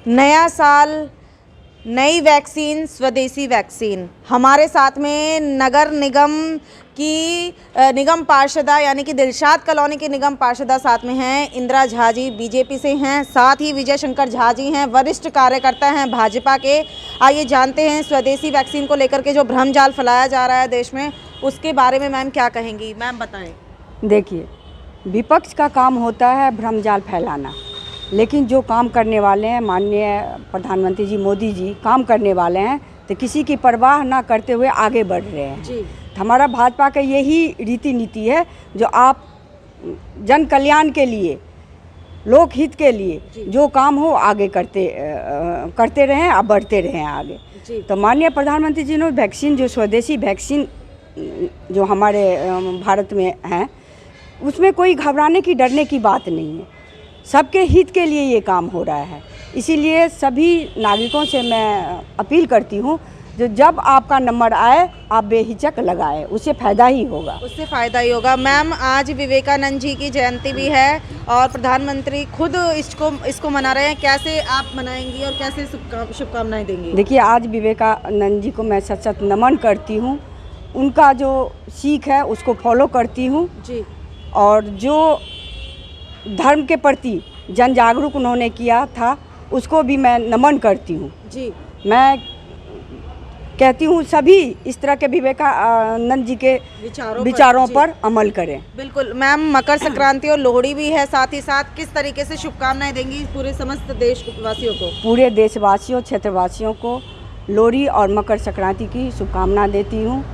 नया साल, नई वैक्सीन, स्वदेशी वैक्सीन। हमारे साथ में नगर निगम की निगम पार्षदा यानी कि दिलशाद कॉलोनी की निगम पार्षदा साथ में हैं। इंदिरा झा जी बीजेपी से हैं, साथ ही विजय शंकर झा जी हैं, वरिष्ठ कार्यकर्ता हैं भाजपा के। आइए जानते हैं स्वदेशी वैक्सीन को लेकर के जो भ्रमजाल फैलाया जा रहा है देश में, उसके बारे में मैम क्या कहेंगी। मैम बताएं। देखिए, विपक्ष का काम होता है भ्रमजाल फैलाना, लेकिन जो काम करने वाले हैं माननीय प्रधानमंत्री जी मोदी जी काम करने वाले हैं तो किसी की परवाह ना करते हुए आगे बढ़ रहे हैं जी। हमारा भाजपा का यही रीति नीति है जो आप जन कल्याण के लिए, लोकहित के लिए जो काम हो आगे करते रहें, आप बढ़ते रहें आगे जी। तो माननीय प्रधानमंत्री जी ने वैक्सीन, जो स्वदेशी वैक्सीन जो हमारे भारत में हैं, उसमें कोई घबराने की, डरने की बात नहीं है। सबके हित के लिए ये काम हो रहा है। इसीलिए सभी नागरिकों से मैं अपील करती हूँ, जो जब आपका नंबर आए आप बेहिचक लगाएं, उससे फ़ायदा ही होगा। उससे फ़ायदा ही होगा। मैम, आज विवेकानंद जी की जयंती भी है और प्रधानमंत्री खुद इसको मना रहे हैं। कैसे आप मनाएंगी और कैसे शुभकामनाएं देंगी? देखिए, आज विवेकानंद जी को मैं सच नमन करती हूँ। उनका जो सीख है उसको फॉलो करती हूँ जी। और जो धर्म के प्रति जन जागरूक उन्होंने किया था उसको भी मैं नमन करती हूँ जी। मैं कहती हूँ सभी इस तरह के विवेकानंद जी के विचारों पर अमल करें। बिल्कुल। मैम, मकर संक्रांति और लोहड़ी भी है, साथ ही साथ किस तरीके से शुभकामनाएं देंगी पूरे समस्त देशवासियों को? पूरे देशवासियों, क्षेत्रवासियों को लोहड़ी और मकर संक्रांति की शुभकामना देती हूँ।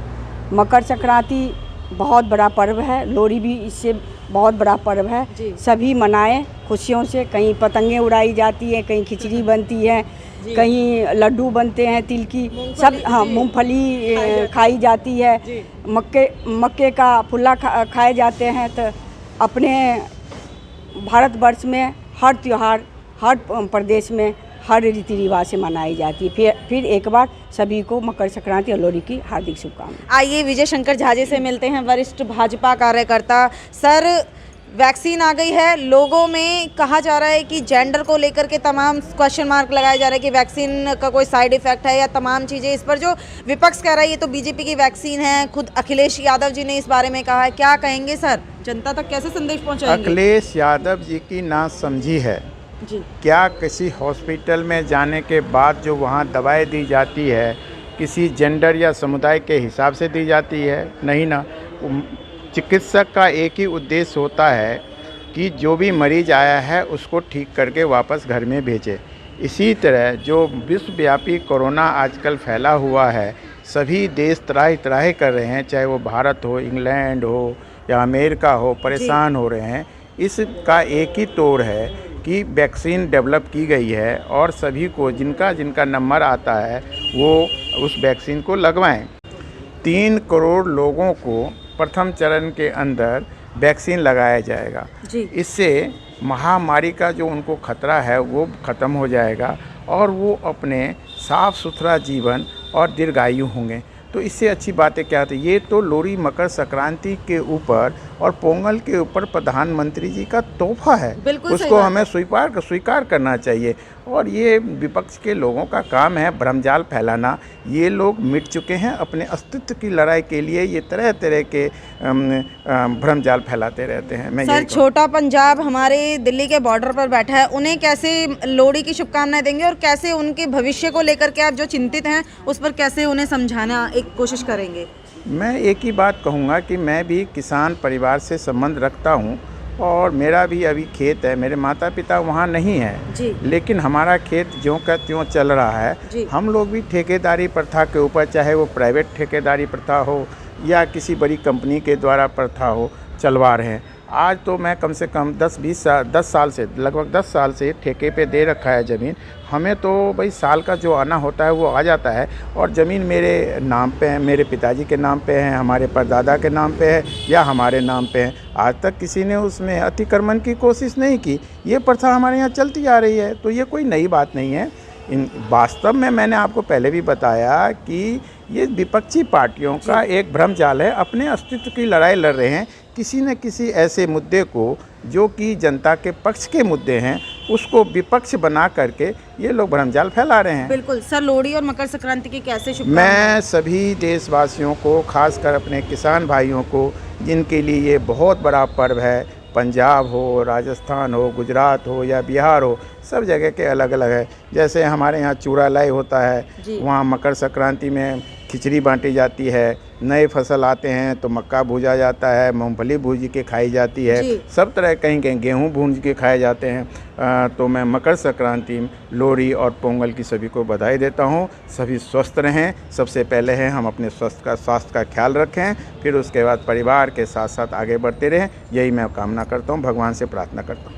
मकर संक्रांति बहुत बड़ा पर्व है, लोहड़ी भी इससे बहुत बड़ा पर्व है। सभी मनाएं खुशियों से। कहीं पतंगें उड़ाई जाती हैं, कहीं खिचड़ी बनती है, कहीं लड्डू बनते हैं तिल की, सब। हाँ, मूंगफली खाई जाती है, मक्के का फुल्ला खाए जाते हैं। तो अपने भारतवर्ष में हर त्यौहार, हर प्रदेश में हर रीति रिवाज से मनाई जाती है। फिर एक बार सभी को मकर संक्रांति और लोहड़ी की हार्दिक शुभकामनाएं। आइए विजय शंकर झा जी से मिलते हैं, वरिष्ठ भाजपा कार्यकर्ता। सर, वैक्सीन आ गई है, लोगों में कहा जा रहा है कि जेंडर को लेकर के तमाम क्वेश्चन मार्क लगाए जा रहे हैं कि वैक्सीन का कोई साइड इफेक्ट है या तमाम चीज़ें। इस पर जो विपक्ष कह रहा है ये तो बीजेपी की वैक्सीन है, खुद अखिलेश यादव जी ने इस बारे में कहा है। क्या कहेंगे सर, जनता तक कैसे संदेश पहुँचाएंगे? अखिलेश यादव जी की नासमझी है जी। क्या किसी हॉस्पिटल में जाने के बाद जो वहाँ दवाएं दी जाती है किसी जेंडर या समुदाय के हिसाब से दी जाती है? नहीं ना। चिकित्सक का एक ही उद्देश्य होता है कि जो भी मरीज आया है उसको ठीक करके वापस घर में भेजे। इसी तरह जो विश्वव्यापी कोरोना आजकल फैला हुआ है, सभी देश त्राही त्राही कर रहे हैं, चाहे वो भारत हो, इंग्लैंड हो या अमेरिका हो, परेशान हो रहे हैं। इसका एक ही तोड़ है कि वैक्सीन डेवलप की गई है और सभी को जिनका जिनका नंबर आता है वो उस वैक्सीन को लगवाएं। 3 करोड़ लोगों को प्रथम चरण के अंदर वैक्सीन लगाया जाएगा जी। इससे महामारी का जो उनको खतरा है वो ख़त्म हो जाएगा और वो अपने साफ सुथरा जीवन और दीर्घायु होंगे। तो इससे अच्छी बातें क्या होती है? ये तो लोहड़ी, मकर संक्रांति के ऊपर और पोंगल के ऊपर प्रधानमंत्री जी का तोहफा है, उसको हमें स्वीकार करना चाहिए। और ये विपक्ष के लोगों का काम है भ्रमजाल फैलाना। ये लोग मिट चुके हैं अपने अस्तित्व की लड़ाई के लिए, ये तरह तरह के भ्रमजाल फैलाते रहते हैं। मैं सर, छोटा पंजाब हमारे दिल्ली के बॉर्डर पर बैठा है, उन्हें कैसे लोहड़ी की शुभकामनाएं देंगे और कैसे उनके भविष्य को लेकर के आप जो चिंतित हैं उस पर कैसे उन्हें समझाना एक कोशिश करेंगे? मैं एक ही बात कहूँगा कि मैं भी किसान परिवार से संबंध रखता हूँ और मेरा भी अभी खेत है। मेरे माता पिता वहाँ नहीं है जी। लेकिन हमारा खेत ज्यों का त्यों चल रहा है जी। हम लोग भी ठेकेदारी प्रथा के ऊपर, चाहे वो प्राइवेट ठेकेदारी प्रथा हो या किसी बड़ी कंपनी के द्वारा प्रथा हो, चलवा रहे हैं। आज तो मैं कम से कम 10 साल से, लगभग 10 साल से ठेके पे दे रखा है ज़मीन। हमें तो भाई साल का जो आना होता है वो आ जाता है और ज़मीन मेरे नाम पे है, मेरे पिताजी के नाम पे है, हमारे परदादा के नाम पे है या हमारे नाम पे है। आज तक किसी ने उसमें अतिक्रमण की कोशिश नहीं की। ये प्रथा हमारे यहाँ चलती आ रही है, तो ये कोई नई बात नहीं है। वास्तव में मैंने आपको पहले भी बताया कि ये विपक्षी पार्टियों का एक भ्रमजाल है, अपने अस्तित्व की लड़ाई लड़ रहे हैं। किसी न किसी ऐसे मुद्दे को जो कि जनता के पक्ष के मुद्दे हैं उसको विपक्ष बना करके ये लोग भ्रमजाल फैला रहे हैं। बिल्कुल सर, लोहड़ी और मकर संक्रांति की कैसे शुभकामनाएं? मैं सभी देशवासियों को, खासकर अपने किसान भाइयों को, जिनके लिए ये बहुत बड़ा पर्व है, पंजाब हो, राजस्थान हो, गुजरात हो या बिहार हो, सब जगह के अलग अलग है। जैसे हमारे यहाँ चूड़ा लाई होता है, वहाँ मकर संक्रांति में खिचड़ी बांटी जाती है, नए फसल आते हैं तो मक्का भूजा जाता है, मूंगफली भूज के खाई जाती है, सब तरह कहीं कहीं गेहूँ भूज के खाए जाते हैं। तो मैं मकर संक्रांति, लोहड़ी और पोंगल की सभी को बधाई देता हूँ। सभी स्वस्थ रहें। सबसे पहले है हम अपने स्वास्थ्य का ख्याल रखें, फिर उसके बाद परिवार के साथ साथ आगे बढ़ते रहें। यही मैं कामना करता हूँ, भगवान से प्रार्थना करता हूँ।